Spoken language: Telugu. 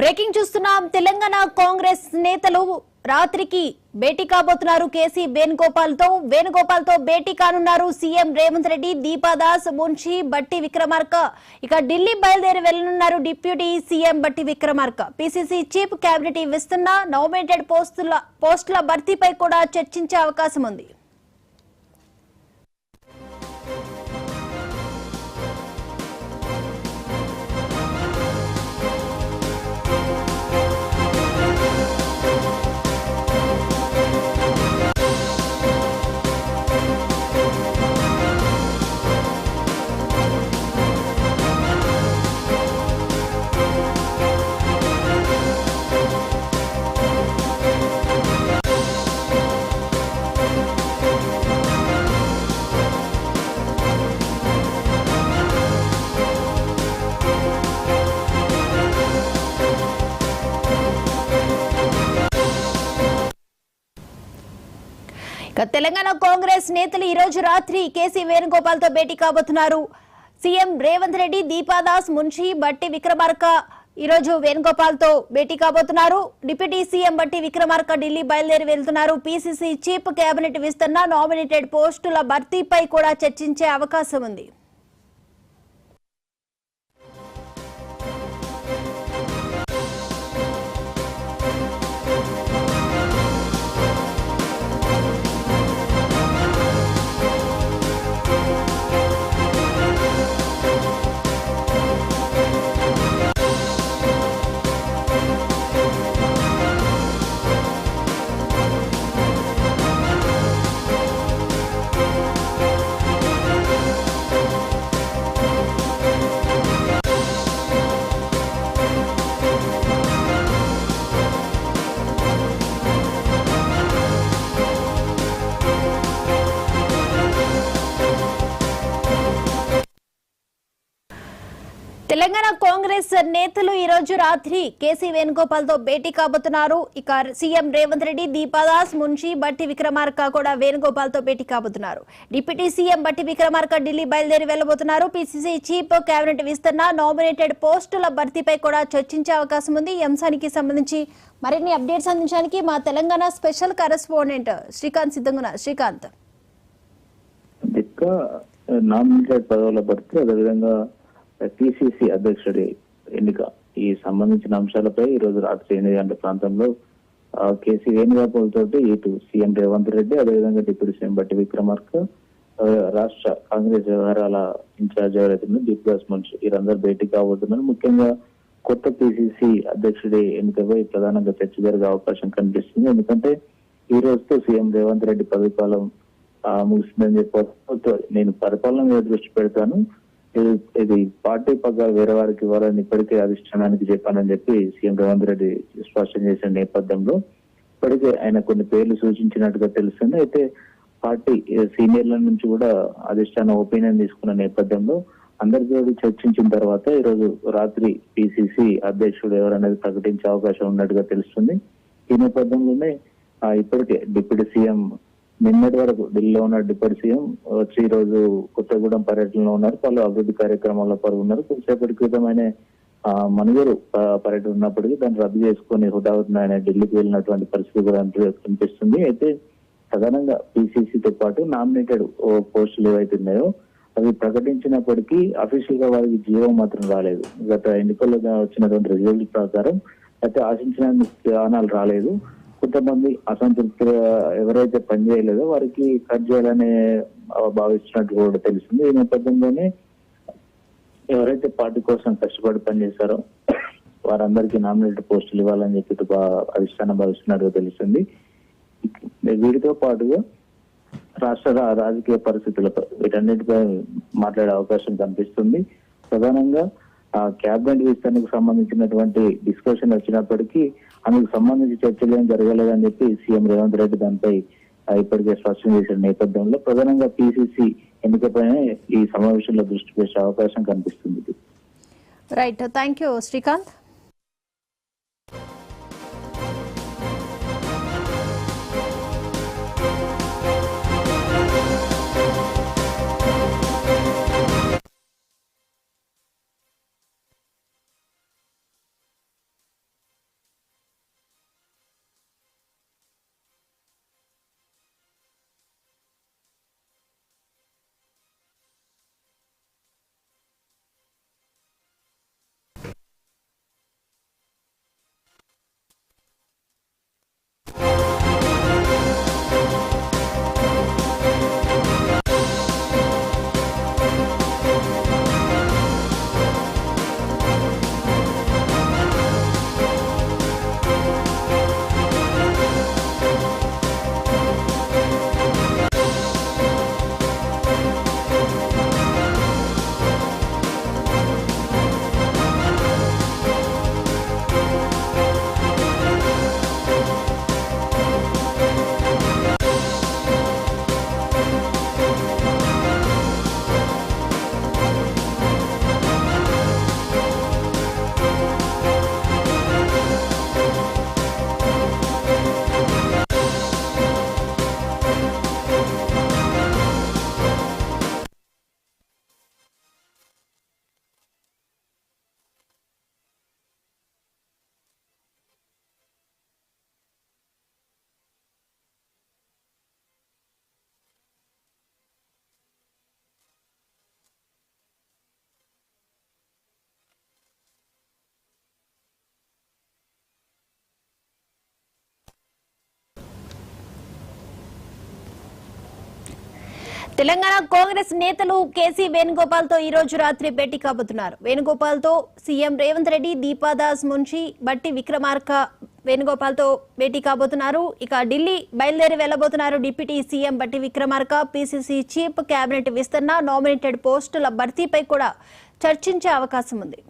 బ్రేకింగ్ చూస్తున్నాం. తెలంగాణ కాంగ్రెస్ నేతలు రాత్రికి భేటీ కాబోతున్నారు. కేసీ వేణుగోపాల్ తో భేటీ కానున్నారు సీఎం రేవంత్ రెడ్డి, దీపాదాస్ మున్షి, బట్టి విక్రమార్క. ఇక ఢిల్లీ బయలుదేరి వెళ్లనున్నారు డిప్యూటీ సీఎం బట్టి విక్రమార్క. పీసీసీ చీఫ్ కేబినెట్ ఇస్తున్న నామినేటెడ్ పోస్టుల భర్తీపై కూడా చర్చించే అవకాశం ఉంది. తెలంగాణ కాంగ్రెస్ నేతలు ఈ రోజు రాత్రి కేసీ వేణుగోపాల్ తో భేటీ కాబోతున్నారు. సీఎం రేవంత్ రెడ్డి, దీపాదాస్ మున్షి, బట్టి విక్రమార్క ఈ రోజు వేణుగోపాల్ తో భేటీ కాబోతున్నారు. డిప్యూటీ సీఎం బట్టి విక్రమార్క ఢిల్లీ బయలుదేరి వెళ్తున్నారు. పీసీసీ చీఫ్ కేబినెట్ విస్తరణ, నామినేటెడ్ పోస్టుల భర్తీపై కూడా చర్చించే అవకాశం ఉంది. తెలంగాణ కాంగ్రెస్ నేతలు ఈ రోజు రాత్రి కేసీ వేణుగోపాల్ తో భేటీ కాబోతున్నారు. ఇక సీఎం రేవంత్ రెడ్డి, దీపాదాస్ మున్షి, బట్టి విక్రమార్క కూడా వేణుగోపాల్ తో భేటీ కాబోతున్నారు. డిప్యూటీ సీఎం బట్టి విక్రమార్క ఢిల్లీ బయలుదేరి వెళ్లబోతున్నారు. పీసీసీ చీఫ్ కేబినెట్ విస్తరణ, నామినేటెడ్ పోస్టుల భర్తీపై కూడా చర్చించే అవకాశం ఉంది. ఈ అంశానికి సంబంధించి మరిన్ని అప్డేట్స్ అందించడానికి మా తెలంగాణ స్పెషల్ కరెస్పాండెంట్ శ్రీకాంత్ సిద్ధంగా ఉన్నారు. శ్రీకాంత్, నామినేటెడ్ పదవుల భర్తీ, అదేవిధంగా పిసిసి అధ్యక్షుడి ఎన్నిక ఈ సంబంధించిన అంశాలపై ఈ రోజు రాత్రి 8 గంటల ప్రాంతంలో కేసీ వేణుగోపాల్ తోటి ఇటు సీఎం రేవంత్ రెడ్డి, అదేవిధంగా డిప్యూటీ సీఎం బట్టి విక్రమార్క, రాష్ట్ర కాంగ్రెస్ వ్యవహారాల ఇన్ఛార్జ్ ఎవరైతే దీపాదాస్ మున్షి వీరందరూ భేటీ కాబోతున్నారు. ముఖ్యంగా కొత్త పిసిసి అధ్యక్షుడి ఎన్నికపై ప్రధానంగా చర్చ జరిగే అవకాశం కనిపిస్తుంది. ఎందుకంటే ఈ రోజుతో సీఎం రేవంత్ రెడ్డి పదవి కాలం ముగిసిందని చెప్పి నేను పరిపాలన మీద దృష్టి పెడతాను, ఇది పార్టీ పగ్గాలు వేరే వారికి ఇవ్వాలని ఇప్పటికే అధిష్టానానికి చెప్పానని చెప్పి సీఎం రేవంత్ రెడ్డి స్పష్టం చేసిన నేపథ్యంలో ఇప్పటికే ఆయన కొన్ని పేర్లు సూచించినట్టుగా తెలుస్తుంది. అయితే పార్టీ సీనియర్ల నుంచి కూడా అధిష్టానం ఒపీనియన్ తీసుకున్న నేపథ్యంలో అందరితో చర్చించిన తర్వాత ఈ రోజు రాత్రి పిసిసి అధ్యక్షుడు ఎవరనేది ప్రకటించే అవకాశం ఉన్నట్టుగా తెలుస్తుంది. ఈ నేపథ్యంలోనే ఇప్పటికే డిప్యూటీ సీఎం నిన్నటి వరకు ఢిల్లీలో ఉన్న డిప్యూటీ సీఎం వచ్చి ఈ రోజు కొత్తగూడెం పర్యటనలో ఉన్నారు. పలు అభివృద్ధి కార్యక్రమాల్లో పాల్గొన్నారు. కొద్దిసేపటి క్రితం ఆయన మనుగూరు పర్యటన ఉన్నప్పటికీ దాన్ని రద్దు చేసుకుని హుటాహుటిన ఆయన ఢిల్లీకి వెళ్ళినటువంటి పరిస్థితి కూడా కనిపిస్తుంది. అయితే ప్రధానంగా పిసిసితో పాటు నామినేటెడ్ పోస్టులు ఏవైతే ఉన్నాయో అవి ప్రకటించినప్పటికీ అఫీషియల్ గా వారికి జీవో మాత్రం రాలేదు. గత ఎన్నికల్లో వచ్చినటువంటి రిజల్ట్ ప్రకారం అయితే ఆశించిన స్థానాలు రాలేదు. కొంతమంది అసంతృప్తిగా ఎవరైతే పనిచేయలేదో వారికి కట్ చేయాలని భావిస్తున్నట్టు కూడా తెలిసింది. ఈ నేపథ్యంలోనే ఎవరైతే పార్టీ కోసం కష్టపడి పనిచేశారో వారందరికీ నామినేటెడ్ పోస్టులు ఇవ్వాలని చెప్పి అధిష్టానం భావిస్తున్నట్టుగా తెలుస్తుంది. వీటితో పాటుగా రాష్ట్ర రాజకీయ పరిస్థితులపై వీటన్నిటిపై మాట్లాడే అవకాశం కనిపిస్తుంది. ప్రధానంగా క్యాబినెట్ విస్తరణకు సంబంధించినటువంటి డిస్కషన్ వచ్చినప్పటికీ అందుకు సంబంధించి చర్చలు ఏం జరగలేదని చెప్పి సీఎం రేవంత్ రెడ్డి దానిపై ఇప్పటికే స్పష్టం చేసిన నేపథ్యంలో ప్రధానంగా పిసిసి ఎన్నికపైన ఈ సమావేశంలో దృష్టి పెట్టే అవకాశం కనిపిస్తుంది. Right, thank you Srikanth. Telangana Congress నేతలు కేసీ వేణుగోపాల్ తో ఈ రోజు రాత్రి భేటీ కాబోతున్నారు. వేణుగోపాల్ తో సీఎం రేవంత్ రెడ్డి, దీపాదాస్ మున్షి, బట్టి విక్రమార్క వేణుగోపాల్ తో భేటీ కాబోతున్నారు. ఇక ఢిల్లీ బయలుదేరి వెళ్లబోతున్నారు డిప్యూటీ సీఎం బట్టి విక్రమార్క. పీసీసీ చీఫ్, కేబినెట్ విస్తరణ, నామినేటెడ్ పోస్టుల భర్తీపై కూడా చర్చించే అవకాశం ఉంది.